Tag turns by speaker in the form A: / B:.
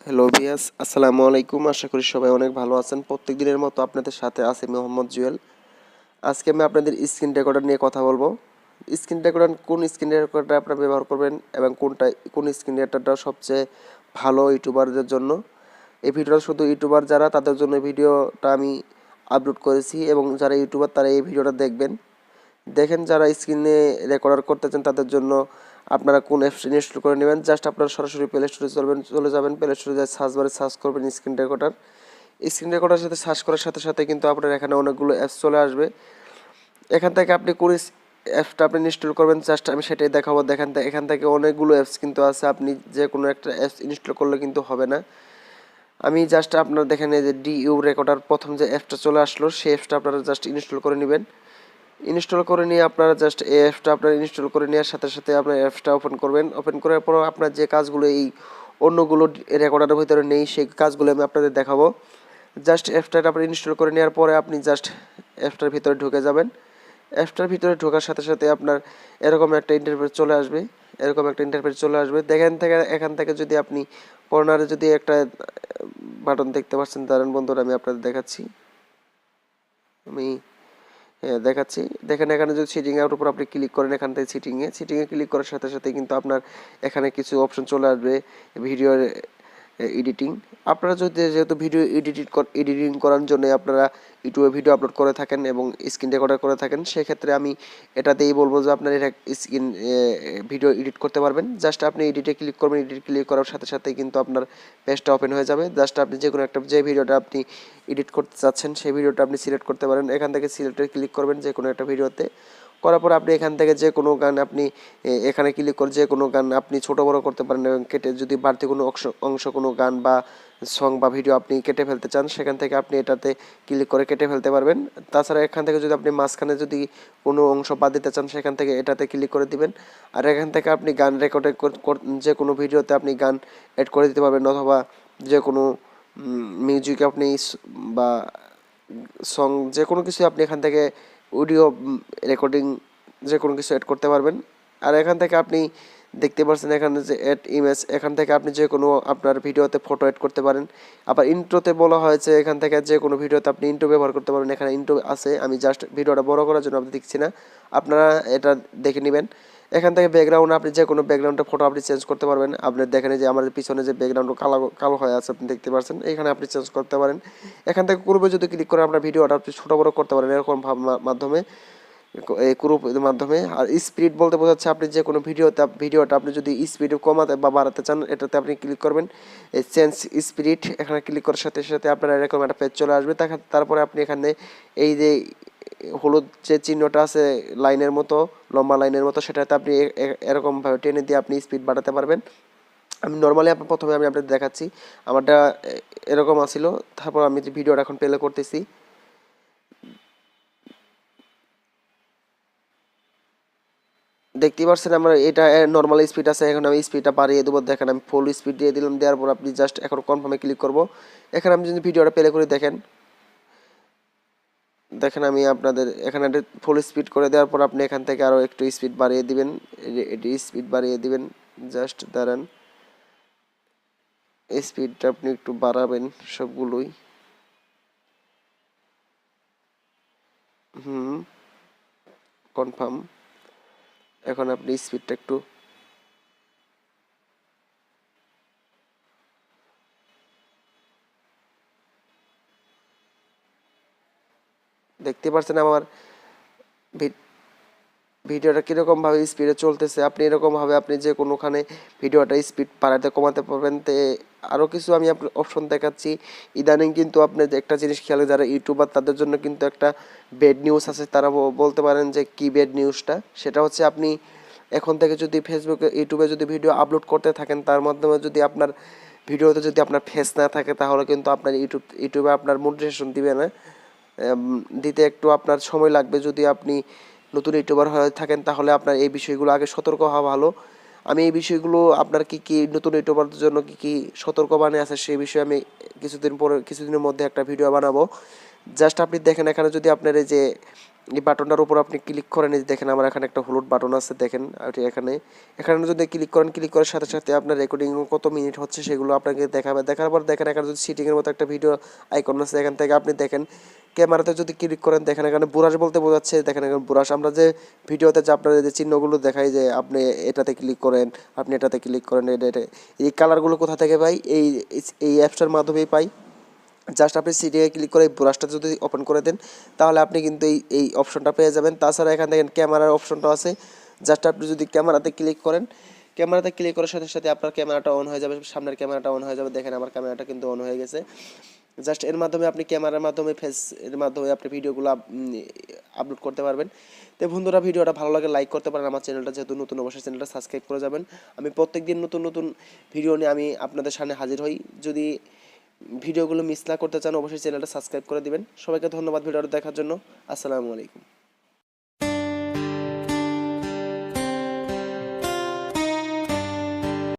A: Hello ভিয়াস, আসসালামু আলাইকুম। আশা করি সবাই অনেক ভালো আছেন। প্রত্যেক দিনের মতো আপনাদের সাথে আছে মোহাম্মদ জুয়েল। আজকে আমি আপনাদের স্ক্রিন রেকর্ডার নিয়ে কথা বলবো। কোন স্ক্রিন রেকর্ডার আপনারা ব্যবহার করবেন এবং কোন স্ক্রিন রেকর্ডারটা সবচেয়ে ভালো ইউটিউবারদের জন্য। এই ভিডিওটা শুধু ইউটিউবার যারা তাদের জন্য ভিডিওটা আমি আপলোড করেছি, এবং যারা ইউটিউবার তারা এই ভিডিওটা দেখেন। যারা স্ক্রিনে রেকর্ডার করতে চান তাদের জন্য আপনারা কোন অ্যাপস ইনস্টল করে নেবেন। জাস্ট আপনারা সরাসরি প্লে স্টোরে চলে যাবেন। প্লে স্টোরে যাই সার্চ বারে সার্চ করবেন স্ক্রিন রেকর্ডার সাথে সার্চ করার সাথে সাথে কিন্তু আপনার এখানে অনেকগুলো অ্যাপস চলে আসবে। এখান থেকে আপনি কোন অ্যাপসটা আপনি ইনস্টল করবেন জাস্ট আমি সেটাই দেখাবো। এখান থেকে অনেকগুলো অ্যাপস কিন্তু আছে, আপনি যে কোনো একটা অ্যাপস ইনস্টল করলে কিন্তু হবে না। আমি জাস্ট আপনারা দেখেন এই যে ডিইউ রেকর্ডার প্রথম যে অ্যাপসটা চলে আসলো, সেই অ্যাপসটা আপনারা জাস্ট ইনস্টল করে নেবেন। ইনস্টল করে নিয়ে আপনারা জাস্ট এই অ্যাপসটা আপনারা ইনস্টল করে নেওয়ার সাথে সাথে আপনার অ্যাপসটা ওপেন করবেন। ওপেন করার পর আপনার যে কাজগুলো এই অন্যগুলো রেকর্ডারের ভিতরে নেই, সেই কাজগুলো আমি আপনাদের দেখাবো। জাস্ট অ্যাপসটা আপনারা ইনস্টল করে নেওয়ার পরে আপনি জাস্ট অ্যাপসটার ভিতরে ঢুকে যাবেন। অ্যাপসটার ভিতরে ঢোকার সাথে সাথে আপনার এরকম একটা ইন্টারফেস চলে আসবে। এখান থেকে যদি আপনি কর্নারে যদি একটা বাটন দেখতে পাচ্ছেন, দাঁড়ান বন্ধুরা আমি আপনাদের দেখাচ্ছি। আমি দেখাচ্ছি। দেখেন এখানে যদি সিটিং এর উপর আপনি ক্লিক করেন, এখান থেকে সিটিংয়ে ক্লিক করার সাথে সাথে কিন্তু আপনার এখানে কিছু অপশন চলে আসবে ভিডিও এডিটিং। আপনারা যেহেতু ভিডিও এডিটিং করার জন্য আপনারা ইউটিউবে ভিডিও আপলোড করে থাকেন এবং স্ক্রিন রেকর্ডার করে থাকেন, সেক্ষেত্রে আমি এটাতেই বলবো যে আপনার এটা স্ক্রিন ভিডিও এডিট করতে পারবেন। জাস্ট আপনি এডিটে ক্লিক করবেন। এডিট ক্লিক করার সাথে সাথে কিন্তু আপনার পেজটা ওপেন হয়ে যাবে। জাস্ট আপনি যে কোনো একটা যে ভিডিওটা আপনি এডিট করতে চাচ্ছেন সেই ভিডিওটা আপনি সিলেক্ট করতে পারেন। এখান থেকে সিলেক্টে ক্লিক করবেন যে কোনো একটা ভিডিওতে। করার পর আপনি এখান থেকে যে কোনো গান আপনি এখানে ক্লিক করে যে কোনো গান আপনি ছোটো বড়ো করতে পারেন, এবং কেটে যদি বাড়তি কোনো অংশ কোনো গান বা সং বা ভিডিও আপনি কেটে ফেলতে চান, সেখান থেকে আপনি এটাতে ক্লিক করে কেটে ফেলতে পারবেন। তাছাড়া এখান থেকে যদি আপনি মাঝখানে যদি কোনো অংশ বাদ দিতে চান, সেখান থেকে এটাতে ক্লিক করে দিবেন। আর এখান থেকে আপনি গান রেকর্ডে যে কোনো ভিডিওতে আপনি গান অ্যাড করে দিতে পারবেন, অথবা যে কোনো মিউজিক আপনি বা সং যে কোনো কিছু আপনি এখান থেকে অডিও রেকর্ডিং যে কোনো কিছু অ্যাড করতে পারবেন। আর এখান থেকে আপনি দেখতে পাচ্ছেন এখানে যে অ্যাড ইমেজ, এখান থেকে আপনি যে কোনো আপনার ভিডিওতে ফটো অ্যাড করতে পারেন। আবার ইন্ট্রোতে বলা হয়েছে এখান থেকে যে কোনো ভিডিওতে আপনি ইন্ট্রো ব্যবহার করতে পারেন। এখানে ইন্ট্রো আছে, আমি জাস্ট ভিডিওটা বড় করার জন্য আপনি দেখছি না, আপনারা এটা দেখে নেবেন। এখান থেকে ব্যাকগ্রাউন্ড আপনি যে কোনো ব্যাকগ্রাউন্ডের ফটো আপনি চেঞ্জ করতে পারবেন। আপনি দেখেন যে আমাদের পিছনে যে ব্যাকগ্রাউন্ড কালো কালো হয়ে আছে আপনি দেখতে পাচ্ছেন, এখানে আপনি চেঞ্জ করতে পারেন। এখান থেকে পূর্বে যদি ক্লিক করে আপনার ভিডিওটা আপনি ছোটো বড়ো করতে পারেন এরকম মাধ্যমে, এই গ্রুপের মাধ্যমে। আর স্পিড বলতে বোঝাচ্ছে আপনি যে কোনো ভিডিওটা আপনি যদি স্পিড কমাতে বা বাড়াতে চান, এটাতে আপনি ক্লিক করবেন এই চেঞ্জ স্পিড। এখানে ক্লিক করার সাথে সাথে আপনার এরকম একটা পেজ চলে আসবে। তারপরে আপনি এখানে এই যে হলুদ যে চিহ্নটা আছে লাইনের মতো, লম্বা লাইনের মতো, সেটাতে আপনি এরকমভাবে টেনে দিয়ে আপনি স্পিড বাড়াতে পারবেন। আমি নর্মালি প্রথমে আমি আপনাদের দেখাচ্ছি, আমারটা এরকম আসছিল। তারপর আমি যে ভিডিওটা এখন প্লে করতেছি, দেখতে পাচ্ছেন আমার এটা নর্মাল স্পিড আছে। এখন আমি স্পিডটা বাড়িয়ে দেবো। দেখেন আমি ফুল স্পিড দিয়ে দিলাম। দেওয়ার পর আপনি জাস্ট এখন কনফার্মে ক্লিক করব। এখানে আমি যদি ভিডিওটা প্লে করে দেখেন আমি আপনাদের এখানে ফুল স্পিড করে দেওয়ার পর আপনি এখান থেকে আরও একটু স্পিড বাড়িয়ে দিবেন। এটি স্পিড বাড়িয়ে দিবেন, জাস্ট দাঁড়ান, স্পিডটা আপনি একটু বাড়াবেন সবগুলোই। কনফার্ম। এখন আপনি স্পিডটা একটু দেখতে পাচ্ছেন আমার ভিডিওটা কীরকমভাবে স্পিডে চলতেছে। আপনি এরকমভাবে আপনি যে কোনোখানে ভিডিওটা স্পিড বাড়াতে কমাতে পারবেন। আরও কিছু আমি আপনার অপশন দেখাচ্ছি। ইদানিং কিন্তু আপনি একটা জিনিস খেয়াল, যারা ইউটিউবার তাদের জন্য কিন্তু একটা ব্যাড নিউজ আছে। তারা বলতে পারেন যে কী ব্যাড নিউজটা, সেটা হচ্ছে আপনি এখন থেকে যদি ফেসবুকে ইউটিউবে যদি ভিডিও আপলোড করতে থাকেন, তার মাধ্যমে যদি আপনার ভিডিওতে যদি আপনার ফেস না থাকে, তাহলে কিন্তু আপনার ইউটিউবে আপনার মনিটাইজেশন দিবে না। দিতে একটু আপনার সময় লাগবে। যদি আপনি নতুন ইউটিউবার হয়ে থাকেন, তাহলে আপনার এই বিষয়গুলো আগে সতর্ক হওয়া ভালো। আমি এই বিষয়গুলো আপনার কি নতুন ইউটিউবারদের জন্য কি সতর্কবাণী আছে সেই বিষয়ে আমি কিছুদিনের মধ্যে একটা ভিডিও বানাবো। জাস্ট আপনি দেখেন এখানে যদি আপনার এই যে এই বাটনটার উপর আপনি ক্লিক করেন, এই যে দেখেন আমার এখানে একটা হলুদ বাটন আছে, দেখেন আপনি এখানে এখানে যদি ক্লিক করেন, ক্লিক করার সাথে সাথে আপনার রেকর্ডিং কত মিনিট হচ্ছে সেগুলো আপনাকে দেখাবে। দেখার পর দেখেন এখানে যদি সিটিংয়ের মতো একটা ভিডিও আইকন আছে, এখান থেকে আপনি দেখেন ক্যামেরাতে যদি ক্লিক করেন, দেখেন এখানে ব্রাশ বলতে বোঝাচ্ছে, দেখেন এখানে ব্রাশ। আমরা যে ভিডিওতে যে আপনার যে চিহ্নগুলো দেখাই যে আপনি এটাতে ক্লিক করেন, আপনি এটাতে ক্লিক করেন, এটা এই কালারগুলো কোথা থেকে পাই? এই অ্যাপসটার মাধ্যমেই পাই। জাস্ট আপনি সিটিংয়ে ক্লিক করে এই ব্রাশটা যদি ওপেন করে দেন, তাহলে আপনি কিন্তু এই অপশনটা পেয়ে যাবেন। তাছাড়া এখান থেকে ক্যামেরার অপশনটা আছে, জাস্ট আপনি যদি ক্যামেরাতে ক্লিক করেন, ক্যামেরাতে ক্লিক করার সাথে সাথে আপনার ক্যামেরাটা অন হয়ে যাবে, সামনের ক্যামেরাটা অন হয়ে যাবে। দেখেন আমার ক্যামেরাটা কিন্তু অন হয়ে গেছে। জাস্ট এর মাধ্যমে আপনি ক্যামেরার মাধ্যমে ফেস এর মাধ্যমে আপনি ভিডিওগুলো আপলোড করতে পারবেন। তো বন্ধুরা, ভিডিওটা ভালো লাগে লাইক করতে পারেন। আমার চ্যানেলটা যেহেতু নতুন, অবশ্যই চ্যানেলটা সাবস্ক্রাইব করে যাবেন। আমি প্রত্যেকদিন নতুন নতুন ভিডিও নিয়ে আমি আপনাদের সামনে হাজির হই। যদি ভিডিওগুলো মিস না করতে চান, অবশ্যই চ্যানেলটা সাবস্ক্রাইব করে দিবেন। সবাইকে ধন্যবাদ ভিডিওটা দেখার জন্য। আসসালামু আলাইকুম।